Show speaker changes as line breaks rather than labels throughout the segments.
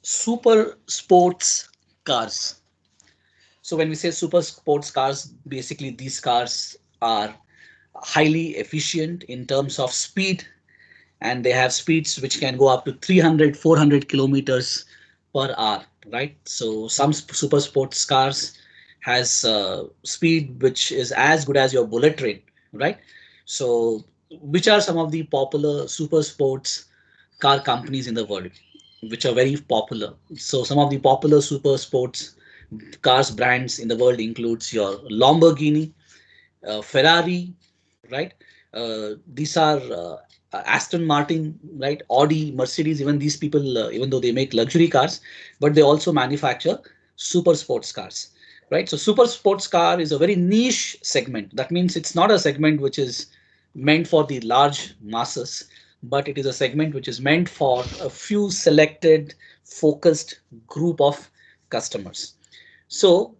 super sports cars. So when we say super sports cars, basically these cars are highly efficient in terms of speed, and they have speeds which can go up to 300, 400 kilometers per hour, right? So some super sports cars has speed which is as good as your bullet train, right? So which are some of the popular super sports car companies in the world which are very popular? So some of the popular super sports cars brands in the world includes your Lamborghini, Ferrari, right? These are Aston Martin, right? Audi, Mercedes. Even these people, even though they make luxury cars, but they also manufacture super sports cars, right? So super sports car is a very niche segment. That means it's not a segment which is meant for the large masses, but it is a segment which is meant for a few selected, focused group of customers. So,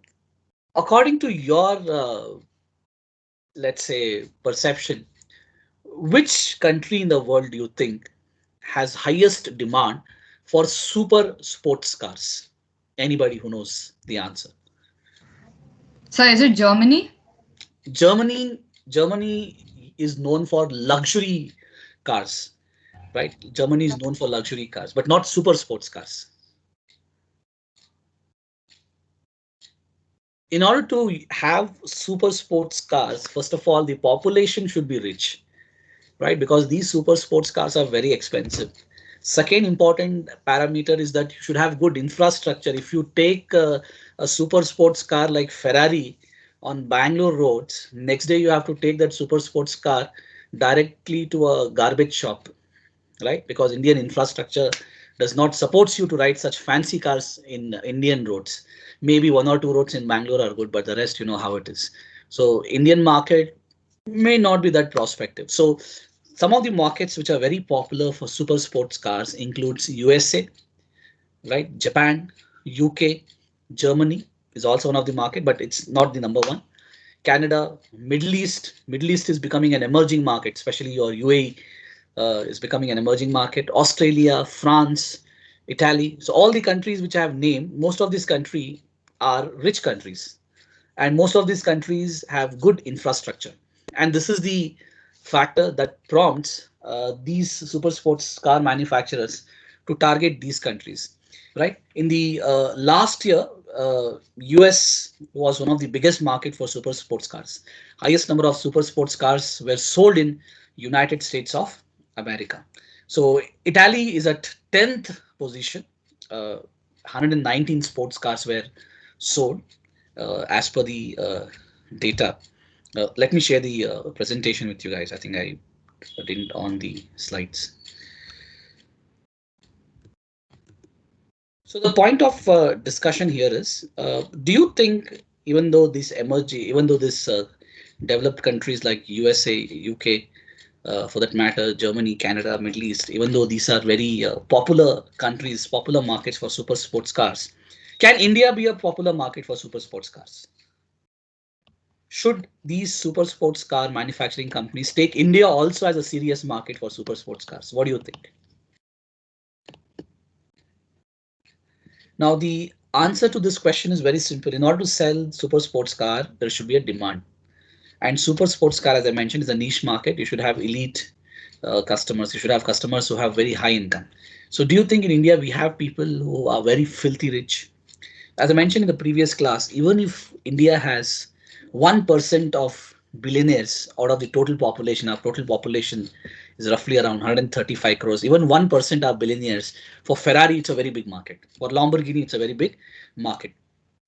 according to your let's say perception, which country in the world do you think has highest demand for super sports cars? Anybody who knows the answer?
So is it Germany?
Germany is known for luxury cars, right? Germany is known for luxury cars, but not super sports cars. In order to have super sports cars, first of all, the population should be rich, right? Because these super sports cars are very expensive. Second important parameter is that you should have good infrastructure. If you take a super sports car like Ferrari on Bangalore roads, next day you have to take that super sports car directly to a garbage shop, right? Because Indian infrastructure does not supports you to ride such fancy cars in Indian roads. Maybe one or two roads in Bangalore are good, but the rest you know how it is. So Indian market may not be that prospective. So some of the markets which are very popular for super sports cars includes USA, right? Japan, UK, Germany is also one of the market, but it's not the number one. Canada, Middle East. Middle East is becoming an emerging market, especially your UAE is becoming an emerging market. Australia, France, Italy. So all the countries which I have named, most of these countries are rich countries, and most of these countries have good infrastructure. And this is the factor that prompts these super sports car manufacturers to target these countries, right? In the last year, US was one of the biggest market for super sports cars. Highest number of super sports cars were sold in United States of America. So Italy is at 10th position. 119 sports cars were sold as per the data. Let me share the presentation with you guys. I think I didn't on the slides. So the point of discussion here is, do you think even though this developed countries like USA, UK, for that matter, Germany, Canada, Middle East, even though these are very popular countries, popular markets for super sports cars, can India be a popular market for super sports cars? Should these super sports car manufacturing companies take India also as a serious market for super sports cars? What do you think? Now, the answer to this question is very simple. In order to sell super sports car, there should be a demand. And super sports car, as I mentioned, is a niche market. You should have elite customers. You should have customers who have very high income. So, do you think in India we have people who are very filthy rich? As I mentioned in the previous class, even if India has 1% of billionaires out of the total population, our total population is roughly around 135 crores. Even 1% are billionaires. For Ferrari, it's a very big market. For Lamborghini, it's a very big market.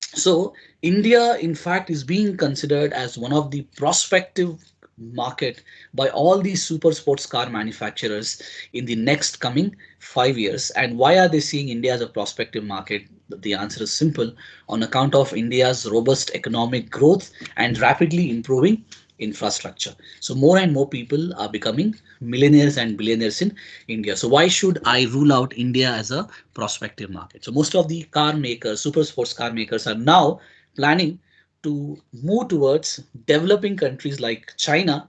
So India, in fact, is being considered as one of the prospective market by all these super sports car manufacturers in the next coming 5 years. And why are they seeing India as a prospective market? The answer is simple: on account of India's robust economic growth and rapidly improving infrastructure. So more and more people are becoming millionaires and billionaires in India. So why should I rule out India as a prospective market? So most of the car makers, super sports car makers, are now planning to move towards developing countries like China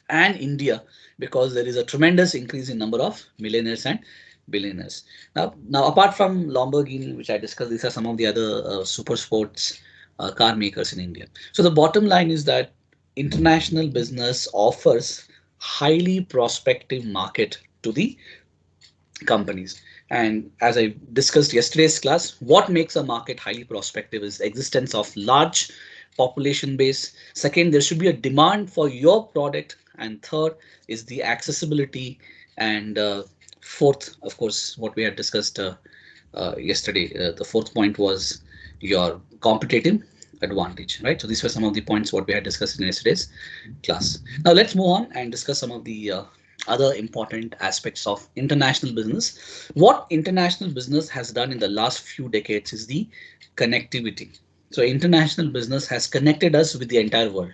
and India, because there is a tremendous increase in number of millionaires and billionaires. Now apart from Lamborghini, which I discussed, these are some of the other super sports car makers in India. So the bottom line is that international business offers highly prospective market to the companies. And as I discussed yesterday's class, what makes a market highly prospective is existence of large population base. Second, there should be a demand for your product. And third is the accessibility. And fourth, of course, what we had discussed yesterday, the fourth point was your competitive advantage, right? So these were some of the points what we had discussed in yesterday's class. Now let's move on and discuss some of the other important aspects of international business. What international business has done in the last few decades is the connectivity. So international business has connected us with the entire world,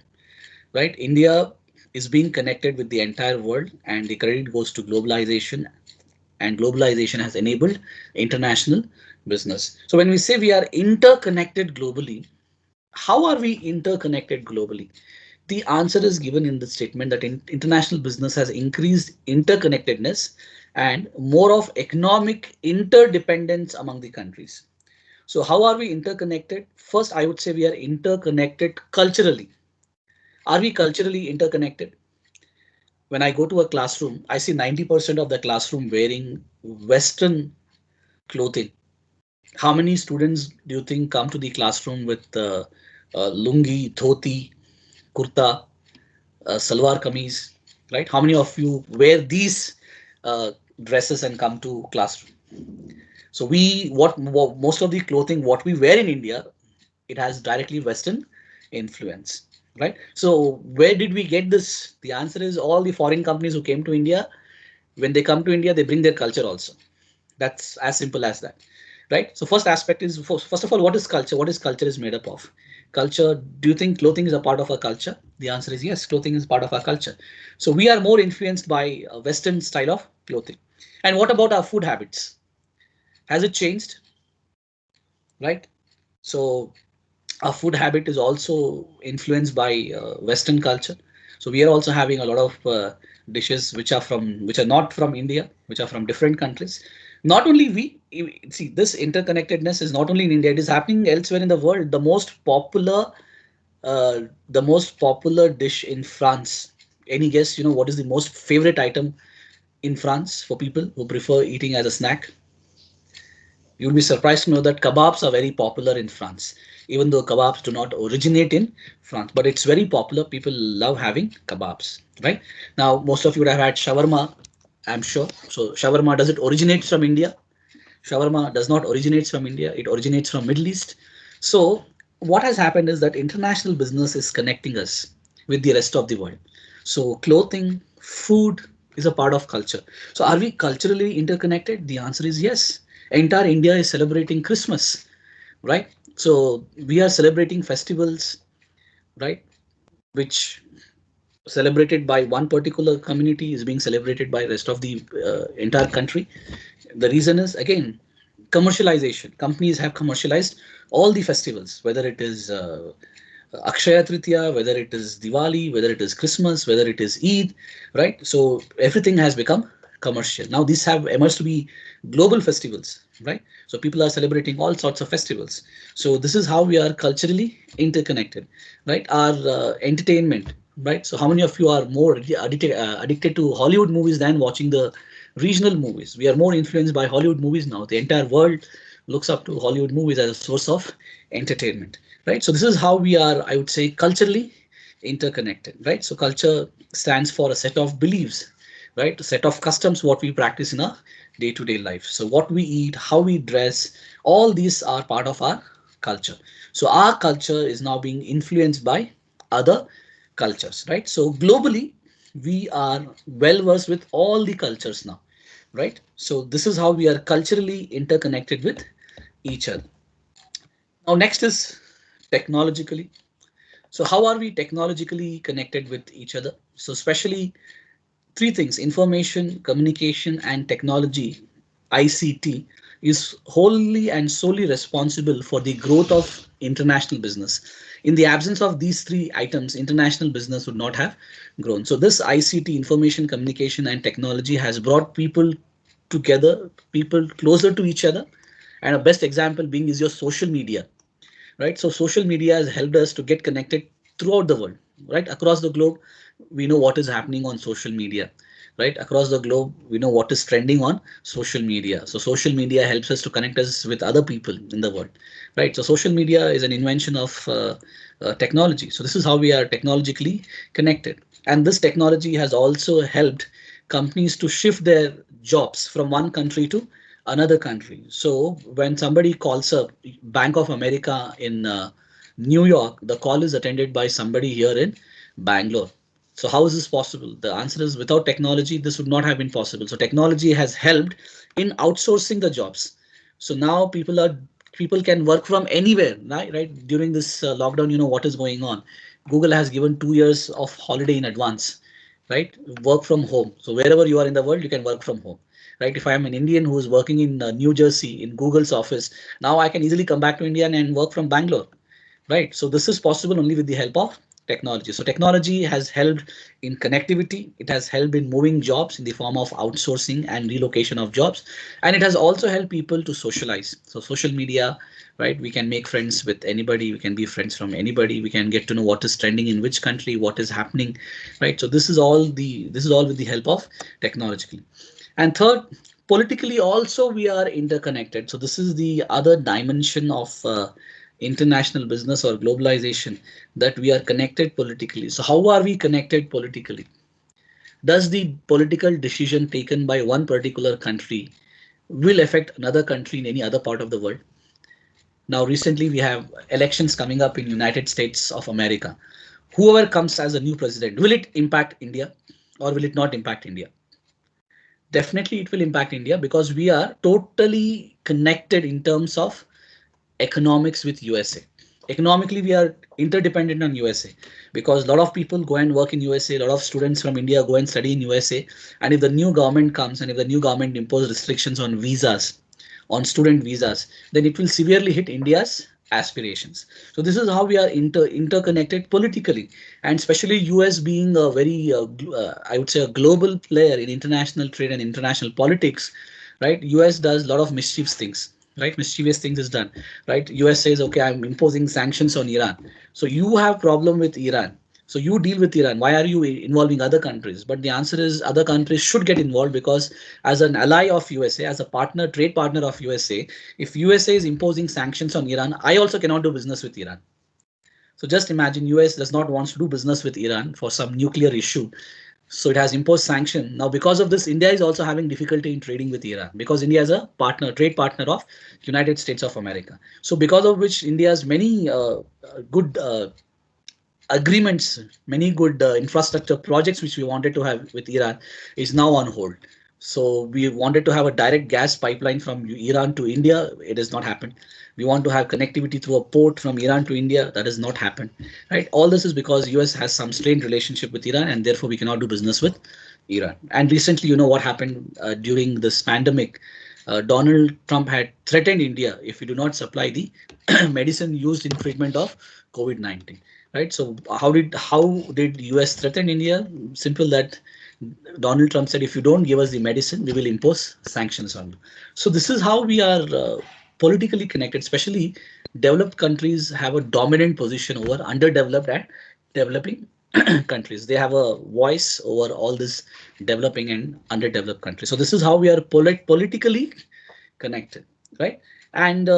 right? India is being connected with the entire world, and the credit goes to globalization, and globalization has enabled international business. So when we say we are interconnected globally, how are we interconnected globally? The answer is given in the statement that international business has increased interconnectedness and more of economic interdependence among the countries. So how are we interconnected? First, I would say we are interconnected culturally. Are we culturally interconnected? When I go to a classroom, I see 90% of the classroom wearing Western clothing. How many students do you think come to the classroom with lungi, dhoti, kurta, salwar kameez, right? How many of you wear these dresses and come to classroom? So what most of the clothing what we wear in India, it has directly Western influence, right? So where did we get this? The answer is all the foreign companies who came to India. When they come to India, they bring their culture also. That's as simple as that, right? So first aspect is first of all, what is culture? What is culture is made up of? Culture. Do you think clothing is a part of our culture? The answer is yes. Clothing is part of our culture. So we are more influenced by Western style of clothing. And what about our food habits? Has it changed? Right. So our food habit is also influenced by Western culture. So we are also having a lot of dishes which are not from India, which are from different countries. Not only we see this interconnectedness is not only in India; it is happening elsewhere in the world. The most popular dish in France. Any guess? You know what is the most favorite item in France for people who prefer eating as a snack? You'll be surprised to know that kebabs are very popular in France, even though kebabs do not originate in France, but it's very popular. People love having kebabs, right? Now, most of you would have had shawarma, I'm sure. So, shawarma, does it originate from India? Shawarma does not originate from India. It originates from Middle East. So, what has happened is that international business is connecting us with the rest of the world. So, clothing, food is a part of culture. So, are we culturally interconnected? The answer is yes. Entire India is celebrating Christmas, right? So we are celebrating festivals, right? Which celebrated by one particular community is being celebrated by rest of the entire country. The reason is again commercialization. Companies have commercialized all the festivals, whether it is Akshaya Tritiya, whether it is Diwali, whether it is Christmas, whether it is Eid, right? So everything has become commercial. Now these have emerged to be global festivals, right? So people are celebrating all sorts of festivals. So this is how we are culturally interconnected, right? Our entertainment, right? So how many of you are more addicted to Hollywood movies than watching the regional movies? We are more influenced by Hollywood movies now. The entire world looks up to Hollywood movies as a source of entertainment, right? So this is how we are, I would say, culturally interconnected, right? So culture stands for a set of beliefs, right? A set of customs, what we practice in our day-to-day life. So what we eat, how we dress, all these are part of our culture. So our culture is now being influenced by other cultures, right? So globally, we are well versed with all the cultures now, right? So this is how we are culturally interconnected with each other. Now, next is technologically. So, how are we technologically connected with each other? So, especially three things: information, communication, and technology, ICT, is wholly and solely responsible for the growth of international business. In the absence of these three items, international business would not have grown. So, this ICT, information, communication, and technology, has brought people together people closer to each other. And a best example being is your social media, right? So social media has helped us to get connected throughout the world, right? Across the globe, we know what is happening on social media, right? Across the globe, we know what is trending on social media. So social media helps us to connect us with other people in the world, right? So social media is an invention of technology. So this is how we are technologically connected. And this technology has also helped companies to shift their jobs from one country to another country. So when somebody calls up Bank of America in New York, the call is attended by somebody here in Bangalore. So how is this possible? The answer is without technology, this would not have been possible. So technology has helped in outsourcing the jobs. So now people can work from anywhere, right? Right during this lockdown, you know what is going on. Google has given 2 years of holiday in advance, right? Work from home. So wherever you are in the world, you can work from home, right? If I am an Indian who is working in New Jersey in Google's office, now I can easily come back to India and work from Bangalore, right? So this is possible only with the help of technology. So technology has helped in connectivity. It has helped in moving jobs in the form of outsourcing and relocation of jobs. And it has also helped people to socialize. So social media, right? We can make friends with anybody. We can be friends from anybody. We can get to know what is trending in which country, what is happening, right? So this is all with the help of technology. And third, politically also we are interconnected. So this is the other dimension of international business or globalization, that we are connected politically. So how are we connected politically? Does the political decision taken by one particular country will affect another country in any other part of the world? Now recently we have elections coming up in United States of America. Whoever comes as a new president, will it impact India or will it not impact India? Definitely it will impact India, because we are totally connected in terms of economics with USA. Economically, we are interdependent on USA, because a lot of people go and work in USA, a lot of students from India go and study in USA. And if the new government comes and if the new government imposes restrictions on visas, on student visas, then it will severely hit India's aspirations. So this is how we are interconnected politically, and especially US being a very, I would say, a global player in international trade and international politics, right? US does a lot of mischievous things, right? Mischievous things is done, right? US says, okay, I'm imposing sanctions on Iran. So you have problem with Iran. So you deal with Iran. Why are you involving other countries? But the answer is other countries should get involved, because as an ally of USA, as a partner, trade partner of USA, if USA is imposing sanctions on Iran, I also cannot do business with Iran. So just imagine US does not want to do business with Iran for some nuclear issue. So it has imposed sanction. Now, because of this, India is also having difficulty in trading with Iran, because India is a partner, trade partner of United States of America. So because of which India's many good agreements, many good infrastructure projects which we wanted to have with Iran is now on hold. So we wanted to have a direct gas pipeline from Iran to India. It has not happened. We want to have connectivity through a port from Iran to India. That has not happened. Right. All this is because US has some strained relationship with Iran, and therefore we cannot do business with Iran. And recently, you know what happened during this pandemic. Donald Trump had threatened India if we do not supply the medicine used in treatment of COVID-19. Right. So how did US threaten India? Simple, that Donald Trump said, if you don't give us the medicine, we will impose sanctions on you. So this is how we are politically connected. Especially developed countries have a dominant position over underdeveloped and developing countries. They have a voice over all this developing and underdeveloped countries. So this is how we are politically connected, right? And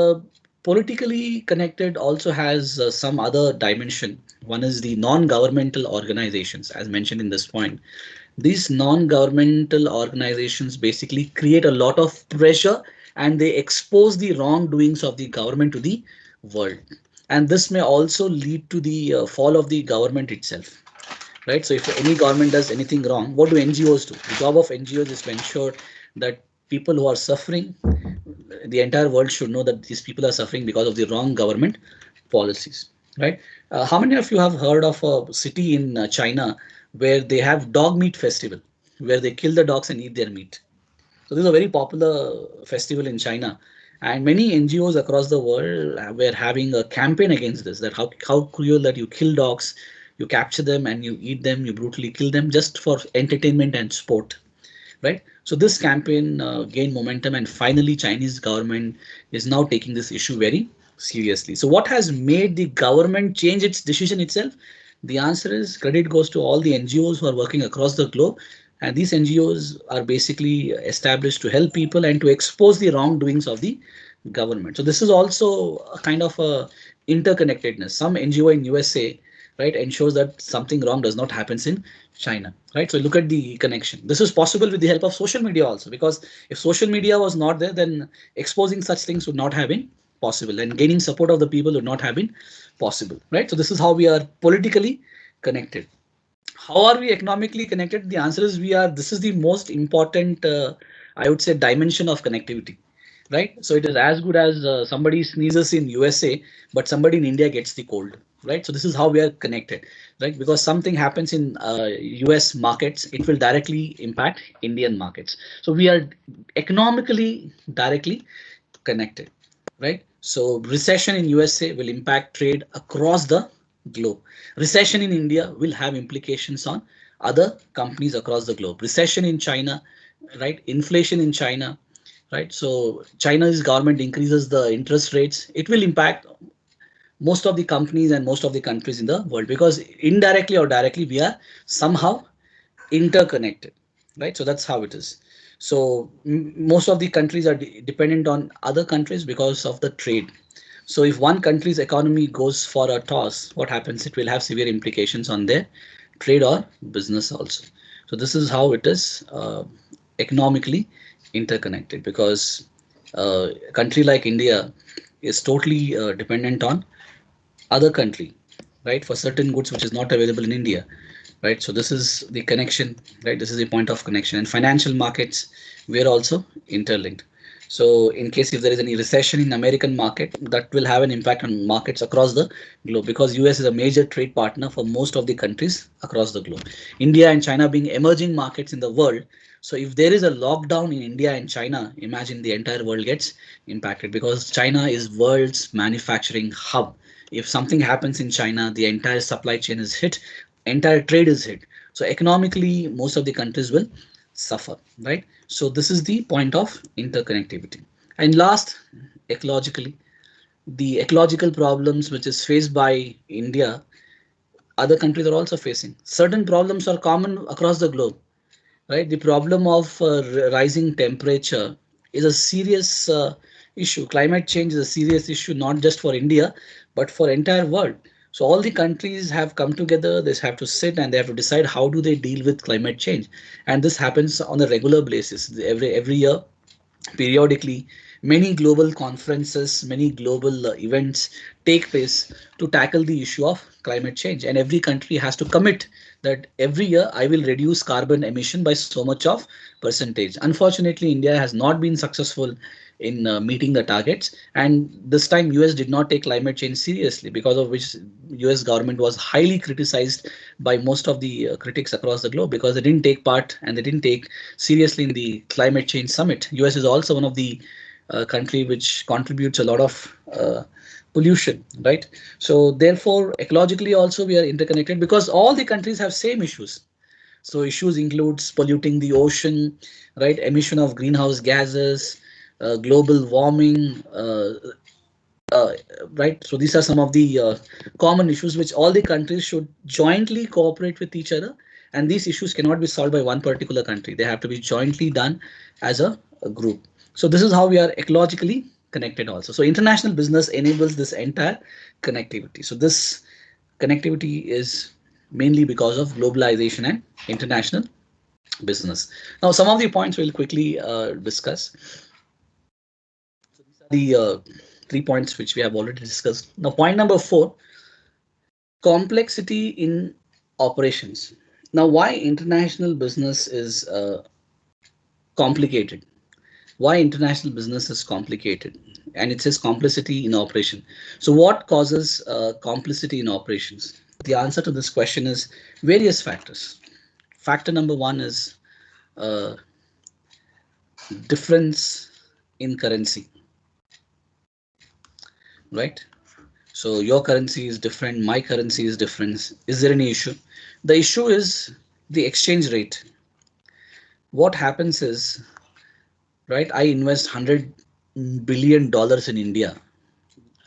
politically connected also has some other dimension. One is the non-governmental organizations, as mentioned in this point. These non-governmental organizations basically create a lot of pressure, and they expose the wrongdoings of the government to the world. And this may also lead to the fall of the government itself, right? So if any government does anything wrong, what do NGOs do? The job of NGOs is to ensure that people who are suffering, the entire world should know that these people are suffering because of the wrong government policies, right? How many of you have heard of a city in China where they have dog meat festival, where they kill the dogs and eat their meat? So this is a very popular festival in China, and many NGOs across the world were having a campaign against this. That how cruel that you kill dogs, you capture them and you eat them, you brutally kill them just for entertainment and sport. right? So this campaign gained momentum, and finally Chinese government is now taking this issue very seriously. So what has made the government change its decision itself? The answer is credit goes to all the NGOs who are working across the globe, and these NGOs are basically established to help people and to expose the wrongdoings of the government. So this is also a kind of a interconnectedness. Some NGO in USA, right, ensures that something wrong does not happen in China, right? So look at the connection. This is possible with the help of social media also, because if social media was not there, then exposing such things would not have been possible, and gaining support of the people would not have been possible, right? So this is how we are politically connected. How are we economically connected? The answer is we are. This is the most important, I would say, dimension of connectivity, right? So it is as good as somebody sneezes in USA, but somebody in India gets the cold, right? So this is how we are connected, right? Because something happens in US markets, it will directly impact Indian markets. So we are economically directly connected, right? So recession in USA will impact trade across the globe. Recession in India will have implications on other companies across the globe. Recession in China, right? Inflation in China, right? So China's government increases the interest rates. It will impact most of the companies and most of the countries in the world, because indirectly or directly we are somehow interconnected, right? So that's how it is. So most of the countries are dependent on other countries because of the trade. So if one country's economy goes for a toss, what happens? It will have severe implications on their trade or business also. So this is how it is economically interconnected, because a country like India is totally dependent on other country, right, for certain goods which is not available in India, right? So this is the connection, right? This is the point of connection. And financial markets, we are also interlinked. So in case if there is any recession in American market, that will have an impact on markets across the globe, because US is a major trade partner for most of the countries across the globe. India and China being emerging markets in the world. So if there is a lockdown in India and China, imagine the entire world gets impacted, because China is world's manufacturing hub. If something happens in China, the entire supply chain is hit, entire trade is hit. So economically, most of the countries will suffer, right? So this is the point of interconnectivity. And last, ecologically, the ecological problems which is faced by India, other countries are also facing. Certain problems are common across the globe, right? The problem of rising temperature is a serious issue. Climate change is a serious issue, not just for India, but for entire world. So all the countries have come together. They have to sit and they have to decide how do they deal with climate change, and this happens on a regular basis. Every year, periodically, many global conferences, many global events take place to tackle the issue of climate change, and every country has to commit that every year I will reduce carbon emission by so much of percentage. Unfortunately, India has not been successful in meeting the targets, and this time US did not take climate change seriously, because of which US government was highly criticized by most of the critics across the globe, because they didn't take part and they didn't take seriously in the climate change summit. US is also one of the country which contributes a lot of pollution, right? So therefore, ecologically also we are interconnected, because all the countries have same issues. So issues includes polluting the ocean, right? Emission of greenhouse gases, global warming, uh, right? So these are some of the common issues which all the countries should jointly cooperate with each other. And these issues cannot be solved by one particular country. They have to be jointly done as a group. So this is how we are ecologically connected also. So international business enables this entire connectivity. So this connectivity is mainly because of globalization and international business. Now, some of the points we'll quickly discuss. The 3 points which we have already discussed. Now, point number 4, complexity in operations. Now, why international business is complicated? Why international business is complicated? And it says complexity in operation. So, what causes complexity in operations? The answer to this question is various factors. Factor number 1 is uh, difference in currency, right? So your currency is different, my currency is different. Is there any issue? The issue is the exchange rate. what happens is, right, I invest $100 billion in India.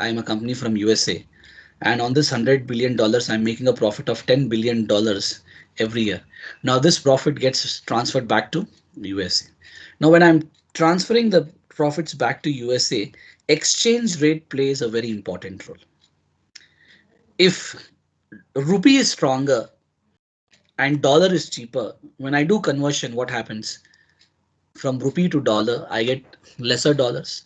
I'm a company from USA, and on this $100 billion, I'm making a profit of $10 billion every year. Now this profit gets transferred back to USA. Now when I'm transferring the profits back to USA, exchange rate plays a very important role. If rupee is stronger and dollar is cheaper, when I do conversion, what happens? From rupee to dollar, I get lesser dollars.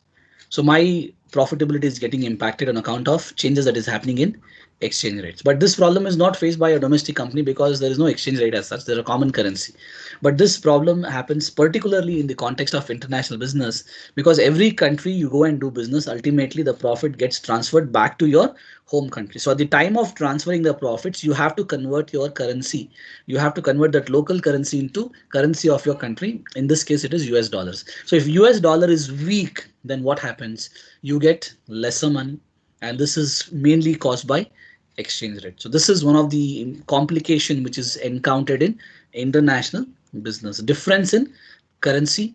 So my profitability is getting impacted on account of changes that is happening in exchange rates. But this problem is not faced by a domestic company because there is no exchange rate as such. There is a common currency. But this problem happens particularly in the context of international business, because every country you go and do business, ultimately the profit gets transferred back to your home country. So at the time of transferring the profits, you have to convert your currency. You have to convert that local currency into currency of your country. In this case, it is US dollars. So if US dollar is weak, then what happens? You get lesser money, and this is mainly caused by exchange rate. So this is one of the complication which is encountered in international business, difference in currency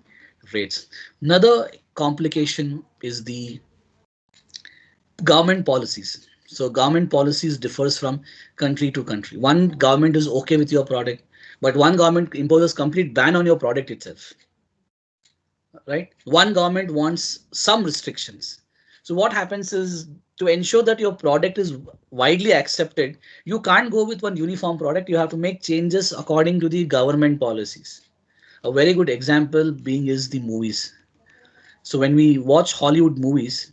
rates. Another complication is the government policies. So government policies differs from country to country. One government is okay with your product, but one government imposes complete ban on your product itself, right? One government wants some restrictions. So what happens is, to ensure that your product is widely accepted, you can't go with one uniform product. You have to make changes according to the government policies. A very good example being is the movies. So when we watch Hollywood movies,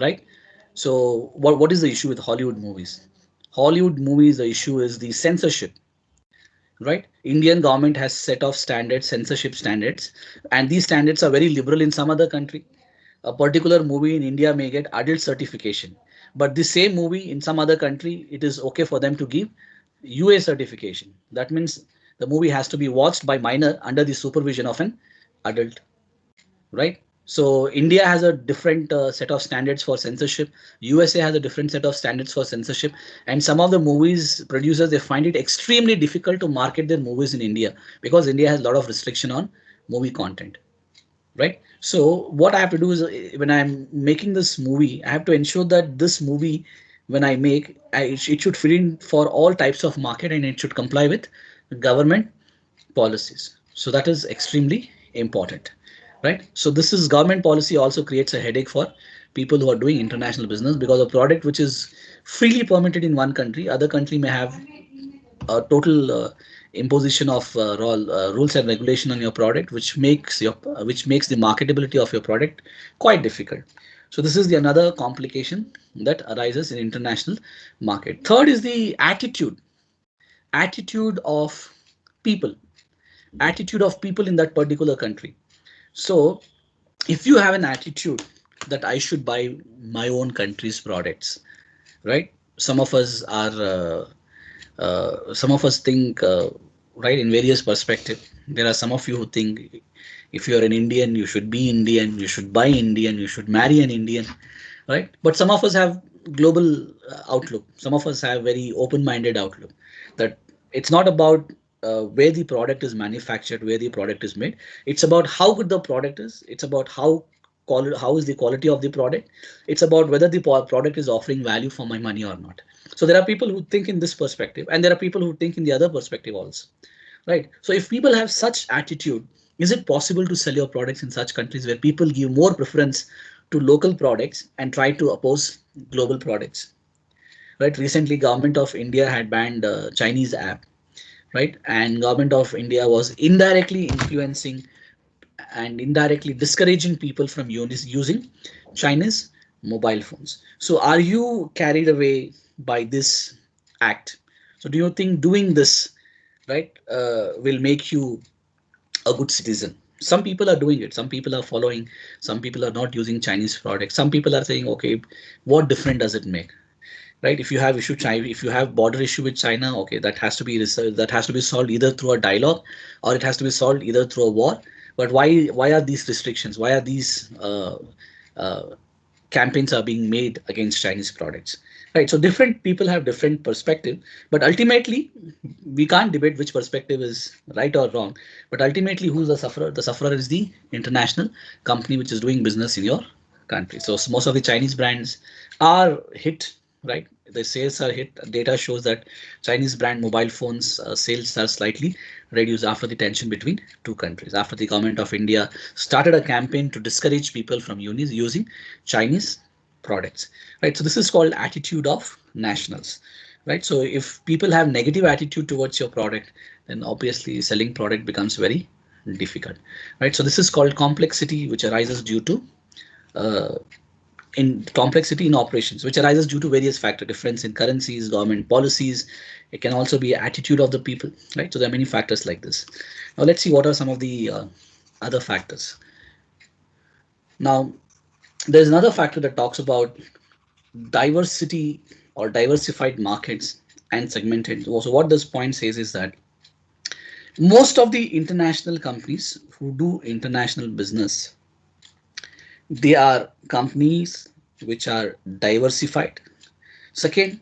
right? So what is the issue with Hollywood movies? Hollywood movies, the issue is the censorship, right? Indian government has set of standards, censorship standards, and these standards are very liberal in some other country. A particular movie in India may get adult certification, but the same movie in some other country, it is okay for them to give UA certification. That means the movie has to be watched by minor under the supervision of an adult, right? So India has a different set of standards for censorship. USA has a different set of standards for censorship, and some of the movies producers, they find it extremely difficult to market their movies in India because India has a lot of restriction on movie content, right? So what I have to do is, when I'm making this movie, I have to ensure that this movie, when I make, it should fit in for all types of market, and it should comply with government policies. So that is extremely important, right? So this is government policy also creates a headache for people who are doing international business, because a product which is freely permitted in one country, other country may have a total imposition of rules and regulation on your product, which makes the marketability of your product quite difficult. So this is the another complication that arises in international market. Third is the attitude of people, attitude of people in that particular country. So if you have an attitude that I should buy my own country's products, right? Some of us are, some of us think, right, in various perspective. There are some of you who think if you're an Indian, you should be Indian, you should buy Indian, you should marry an Indian, right? But some of us have global outlook. Some of us have very open-minded outlook, that it's not about where the product is manufactured, where the product is made. It's about how good the product is. It's about how is the quality of the product. It's about whether the product is offering value for my money or not. So there are people who think in this perspective, and there are people who think in the other perspective also, right? So if people have such attitude, is it possible to sell your products in such countries where people give more preference to local products and try to oppose global products, right? Recently, government of India had banned Chinese app, right? And government of India was indirectly influencing and indirectly discouraging people from using Chinese mobile phones. So are you carried away by this act? So do you think doing this, right, will make you a good citizen? Some people are doing it. Some people are following. Some people are not using Chinese products. Some people are saying, okay, what difference does it make? Right? If you have issue China, if you have border issue with China, okay, that has to be that has to be solved either through a dialogue, or it has to be solved either through a war. But why are these restrictions? Why are these campaigns are being made against Chinese products. Right. So different people have different perspective, but ultimately we can't debate which perspective is right or wrong. But ultimately, who's the sufferer? The sufferer is the international company which is doing business in your country. So most of the Chinese brands are hit, right? The sales are hit. Data shows that Chinese brand mobile phones sales are slightly reduced after the tension between two countries. After the government of India started a campaign to discourage people from using Chinese products, right? So this is called attitude of nationals, right? So if people have negative attitude towards your product, then obviously selling product becomes very difficult, right? So this is called complexity, which arises due to uh, in complexity in operations, which arises due to various factors, difference in currencies, government policies. It can also be attitude of the people, right? So there are many factors like this. Now let's see what are some of the other factors. Now there's another factor that talks about diversity or diversified markets and segmented. So what this point says is that most of the international companies who do international business, they are companies which are diversified. Second,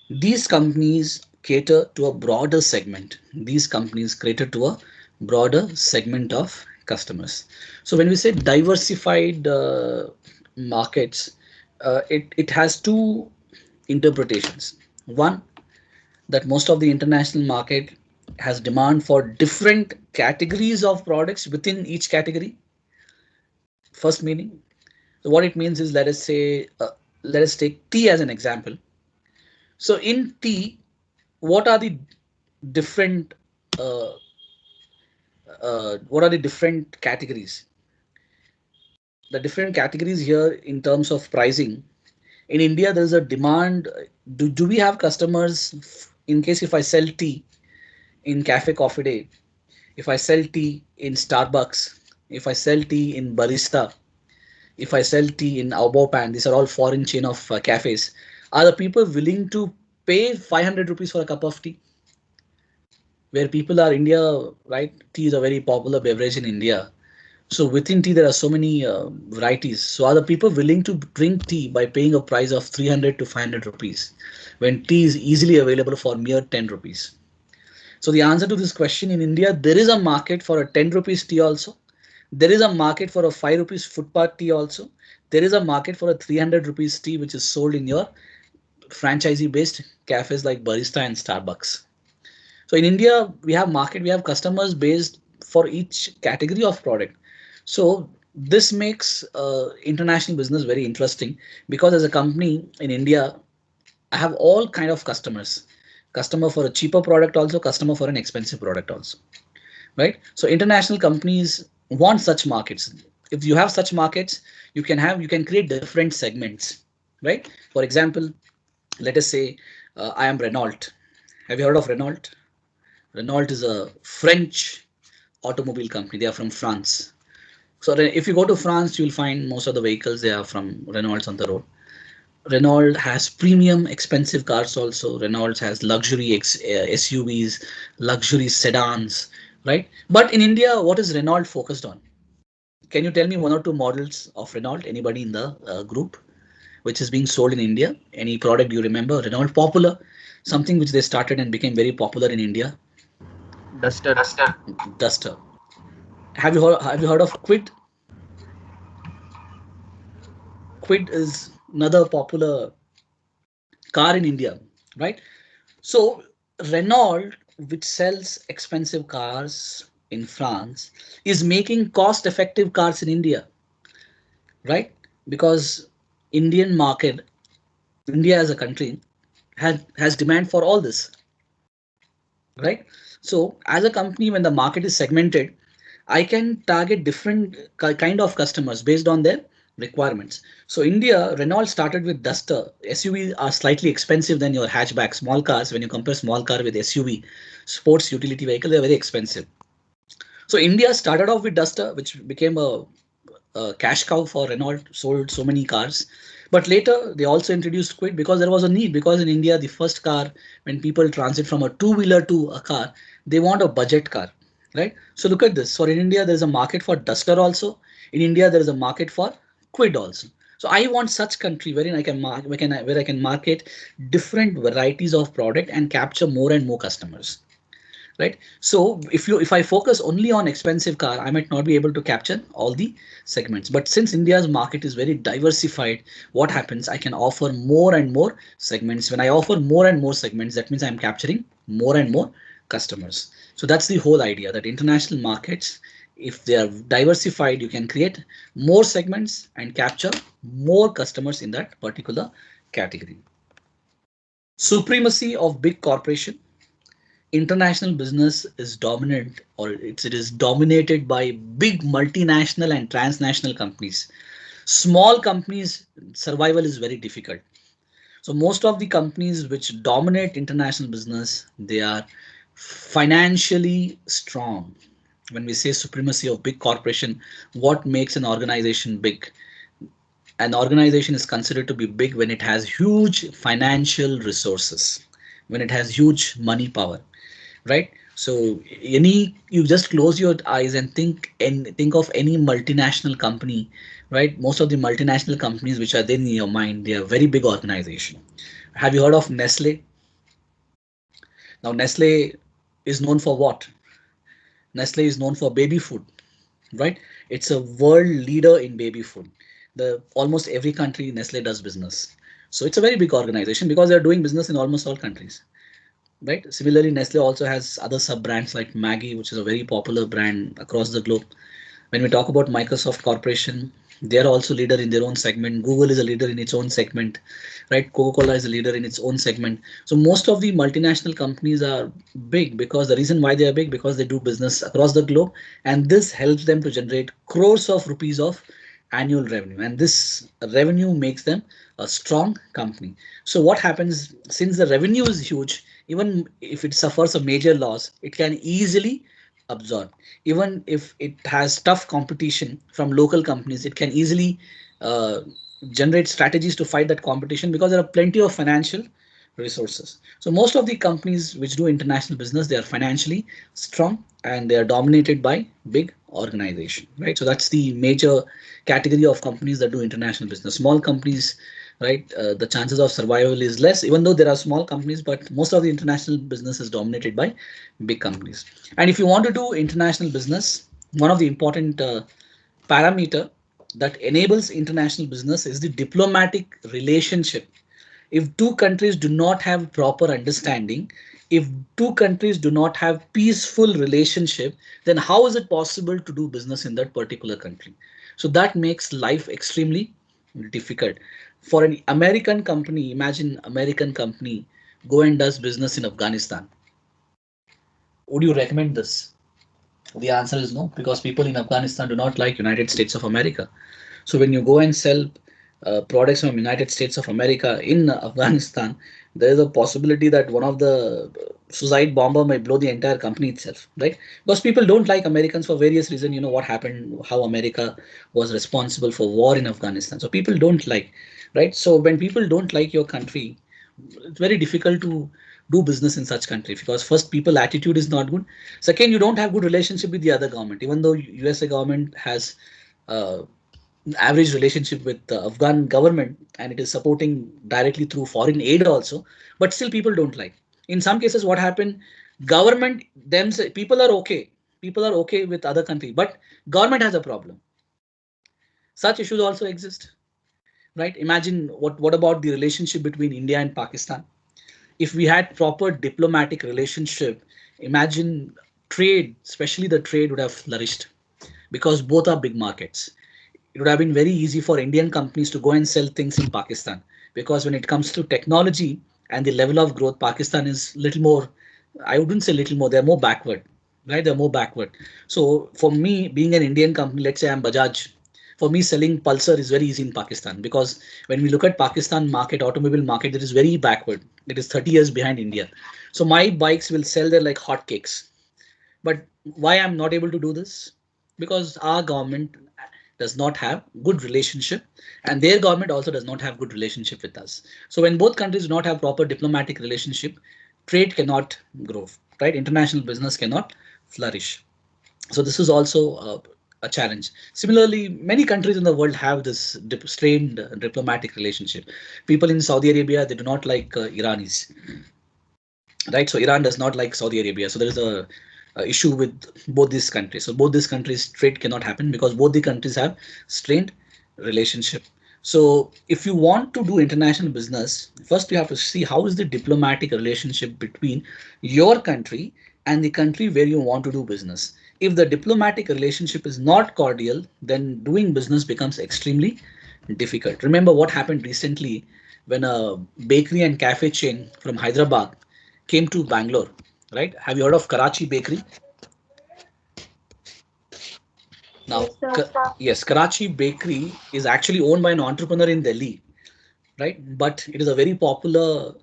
these companies cater to a broader segment. These companies cater to a broader segment of customers. So when we say diversified markets, it has two interpretations. One, that most of the international market has demand for different categories of products within each category. First meaning, so what it means is, let us take tea as an example. So in tea, what are the different uh, what are the different categories? The different categories here in terms of pricing. In India, there is a demand. Do we have customers in case if I sell tea in Cafe Coffee Day, if I sell tea in Starbucks, if I sell tea in Barista, if I sell tea in Aobopan, these are all foreign chain of cafes. Are the people willing to pay 500 rupees for a cup of tea? Where people are India, right? Tea is a very popular beverage in India. So within tea, there are so many varieties. So are the people willing to drink tea by paying a price of 300 to 500 rupees when tea is easily available for mere 10 rupees? So the answer to this question, in India, there is a market for a 10 rupees tea also. There is a market for a 5 rupees footpath tea also. There is a market for a 300 rupees tea which is sold in your franchisee based cafes like Barista and Starbucks. So in India, we have customers based for each category of product. So this makes international business very interesting, because as a company in India, I have all kind of customers. Customer for a cheaper product also, customer for an expensive product also, right? So international companies want such markets. If you have such markets, you can create different segments, right? For example, let us say I am Renault. Have you heard of Renault? Renault is a French automobile company. They are from France. So if you go to France, you'll find most of the vehicles they are from Renault's on the road. Renault has premium expensive cars also. Renault has luxury SUVs, luxury sedans, right? But in India, what is Renault focused on? Can you tell me one or two models of Renault? Anybody in the group which is being sold in India? Any product you remember? Renault popular, something which they started and became very popular in India.
Duster.
Duster. Have you heard of Quid? Quid is another popular car in India, right? So Renault, which sells expensive cars in France, is making cost-effective cars in India, right? Because Indian market, India as a country, has demand for all this, right? So as a company, when the market is segmented, I can target different kind of customers based on their requirements. So India, Renault started with Duster. SUVs are slightly expensive than your hatchback, small cars. When you compare small car with SUV, sports utility vehicle, they're very expensive. So India started off with Duster, which became a cash cow for Renault, sold so many cars. But later they also introduced Quid because there was a need. Because in India, the first car, when people transit from a two-wheeler to a car, they want a budget car, right? So look at this. So in India, there is a market for Duster also. In India, there is a market for Quid also. So I want such country wherein I can where I can market different varieties of product and capture more and more customers, right? So if I focus only on expensive car, I might not be able to capture all the segments. But since India's market is very diversified, what happens? I can offer more and more segments. When I offer more and more segments, that means I'm capturing more and more customers. So that's the whole idea, that international markets, if they are diversified, you can create more segments and capture more customers in that particular category. Supremacy of big corporation. International business is dominant, or it is dominated by big multinational and transnational companies. Small companies survival is very difficult. So most of the companies which dominate international business, they are financially strong. When we say supremacy of big corporation, what makes an organization big? An organization is considered to be big when it has huge financial resources, when it has huge money power, right? So any, you just close your eyes and think of any multinational company, right? Most of the multinational companies which are there in your mind, they are very big organization. Have you heard of Nestle? Now Nestle is known for what? Nestle is known for baby food, right? It's a world leader in baby food. The almost every country Nestle does business. So it's a very big organization because they're doing business in almost all countries, right? Similarly, Nestle also has other sub brands like Maggi, which is a very popular brand across the globe. When we talk about Microsoft Corporation, they are also leader in their own segment. Google is a leader in its own segment, right? Coca-Cola is a leader in its own segment. So most of the multinational companies are big because the reason why they are big, because they do business across the globe, and this helps them to generate crores of rupees of annual revenue, and this revenue makes them a strong company. So what happens, since the revenue is huge, even if it suffers a major loss, it can easily absorb. Even if it has tough competition from local companies, it can easily uh, generate strategies to fight that competition because there are plenty of financial resources. So most of the companies which do international business, they are financially strong and they are dominated by big organization, right? So that's the major category of companies that do international business. Small companies, right, the chances of survival is less, even though there are small companies, but most of the international business is dominated by big companies. And if you want to do international business, one of the important parameter that enables international business is the diplomatic relationship. If two countries do not have proper understanding, if two countries do not have peaceful relationship, then how is it possible to do business in that particular country? So that makes life extremely difficult. For an American company, imagine American company go and does business in Afghanistan. Would you recommend this? The answer is no, because people in Afghanistan do not like United States of America. So when you go and sell products from United States of America in Afghanistan, there is a possibility that one of the suicide bomber may blow the entire company itself, right? Because people don't like Americans for various reasons. You know what happened, how America was responsible for war in Afghanistan. So people don't like, right? So when people don't like your country, it's very difficult to do business in such country, because first, people attitude is not good. Second, you don't have good relationship with the other government, even though USA government has uh, average relationship with the Afghan government, and it is supporting directly through foreign aid also, but still people don't like. In some cases, what happened, government themselves, people are okay with other country, but government has a problem. Such issues also exist, right? Imagine what about the relationship between India and Pakistan? If we had proper diplomatic relationship, imagine trade, especially the trade, would have flourished, because both are big markets. It would have been very easy for Indian companies to go and sell things in Pakistan, because when it comes to technology and the level of growth, Pakistan is little more, I wouldn't say little more, they're more backward, right? They're more backward. So for me, being an Indian company, let's say I'm Bajaj, for me selling Pulsar is very easy in Pakistan, because when we look at Pakistan market, automobile market, it is very backward. It is 30 years behind India. So my bikes will sell there like hotcakes. But why I'm not able to do this? Because our government does not have good relationship, and their government also does not have good relationship with us. So when both countries do not have proper diplomatic relationship, trade cannot grow, right? International business cannot flourish. So this is also a challenge. Similarly, many countries in the world have this strained diplomatic relationship. People in Saudi Arabia, they do not like Iranis, right? So Iran does not like Saudi Arabia. So there is a issue with both these countries. So both these countries trade cannot happen because both the countries have strained relationship. So if you want to do international business, first you have to see how is the diplomatic relationship between your country and the country where you want to do business. If the diplomatic relationship is not cordial, then doing business becomes extremely difficult. Remember what happened recently when a bakery and cafe chain from Hyderabad came to Bangalore, right? Have you heard of Karachi Bakery? Now,
Yes, sir.
yes, Karachi Bakery is actually owned by an entrepreneur in Delhi, right? But it is a very popular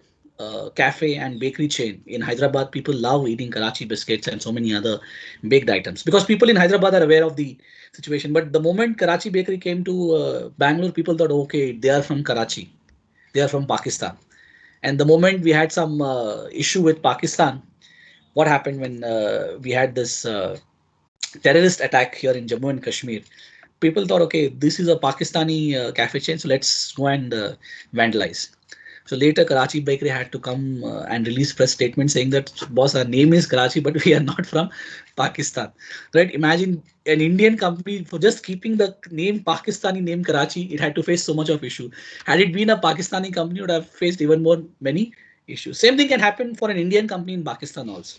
cafe and bakery chain in Hyderabad. People love eating Karachi biscuits and so many other baked items because people in Hyderabad are aware of the situation. But the moment Karachi Bakery came to Bangalore, people thought, okay, they are from Karachi, they are from Pakistan. And the moment we had some issue with Pakistan, what happened when we had this terrorist attack here in Jammu and Kashmir? People thought, okay, this is a Pakistani cafe chain, so let's go and vandalize. So later, Karachi Bakery had to come and release press statement saying that, boss, our name is Karachi, but we are not from Pakistan, right? Imagine an Indian company for just keeping the name Pakistani name Karachi, it had to face so much of issue. Had it been a Pakistani company, it would have faced even more many issues. Same thing can happen for an Indian company in Pakistan also.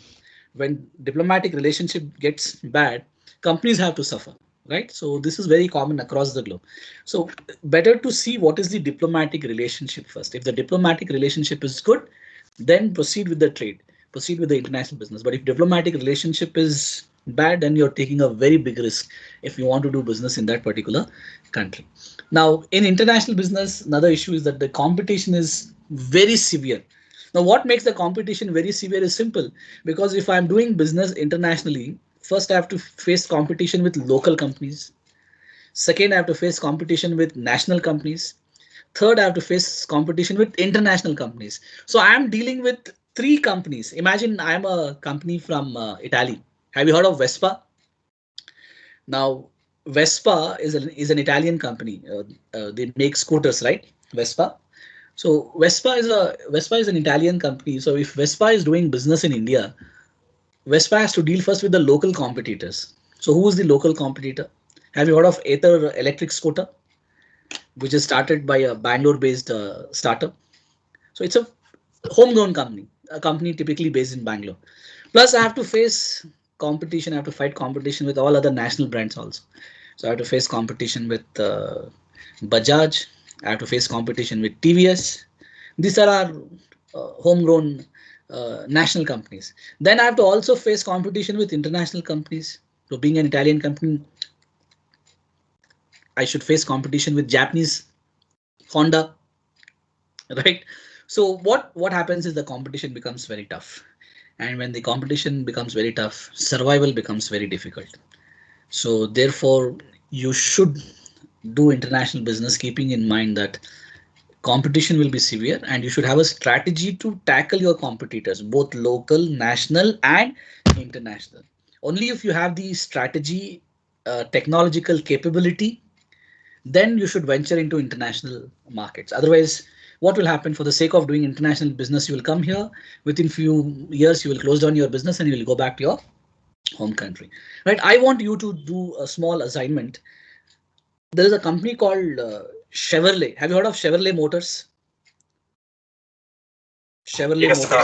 When diplomatic relationship gets bad, companies have to suffer, right? So this is very common across the globe. So better to see what is the diplomatic relationship first. If the diplomatic relationship is good, then proceed with the trade, proceed with the international business. But if diplomatic relationship is bad, then you're taking a very big risk if you want to do business in that particular country. Now, in international business, another issue is that the competition is very severe. Now, what makes the competition very severe is simple, because if I'm doing business internationally, first I have to face competition with local companies. Second, I have to face competition with national companies. Third, I have to face competition with international companies. So I am dealing with three companies. Imagine I am a company from Italy. Have you heard of Vespa? Now, Vespa is an Italian company. They make scooters, right? Vespa. So Vespa is an Italian company. So if Vespa is doing business in India, Vespa has to deal first with the local competitors. So who is the local competitor? Have you heard of Ather electric scooter, which is started by a Bangalore-based startup? So it's a homegrown company, a company typically based in Bangalore. Plus, I have to face competition. I have to fight competition with all other national brands also. So I have to face competition with Bajaj. I have to face competition with TVS. These are our homegrown national companies. Then I have to also face competition with international companies. So being an Italian company, I should face competition with Japanese Honda, right? So what happens is the competition becomes very tough, and when the competition becomes very tough, survival becomes very difficult. So therefore, you should do international business keeping in mind that competition will be severe, and you should have a strategy to tackle your competitors, both local, national, and international. Only if you have the strategy, technological capability, then you should venture into international markets. Otherwise, what will happen? For the sake of doing international business, you will come here, within few years you will close down your business and you will go back to your home country, right? I want you to do a small assignment. There is a company called Chevrolet. Have you heard of Chevrolet Motors? Chevrolet
Yes, sir.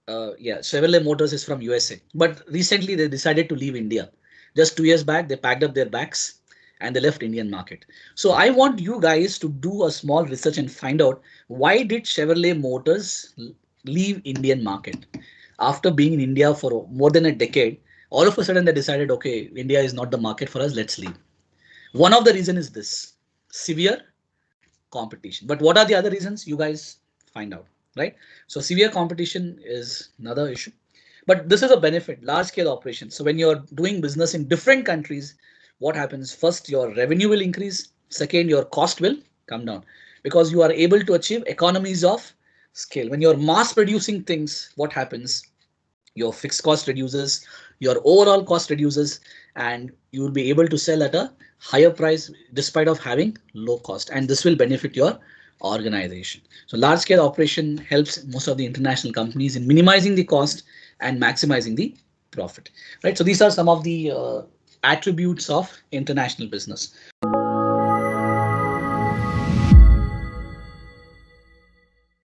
Motors. Yeah, Chevrolet Motors is from USA, but recently they decided to leave India. Just 2 years back, they packed up their bags and they left Indian market. So I want you guys to do a small research and find out, why did Chevrolet Motors leave Indian market after being in India for more than a decade. All of a sudden they decided, okay, India is not the market for us, let's leave. One of the reason is this: severe competition. But what are the other reasons? You guys find out, right? So severe competition is another issue. But this is a benefit, large scale operations. So when you're doing business in different countries, what happens? First, your revenue will increase. Second, your cost will come down because you are able to achieve economies of scale. When you're mass producing things, what happens? your fixed cost reduces, your overall cost reduces, and you will be able to sell at a higher price despite of having low cost, and this will benefit your organization. So large scale operation helps most of the international companies in minimizing the cost and maximizing the profit, right? So these are some of the attributes of international business.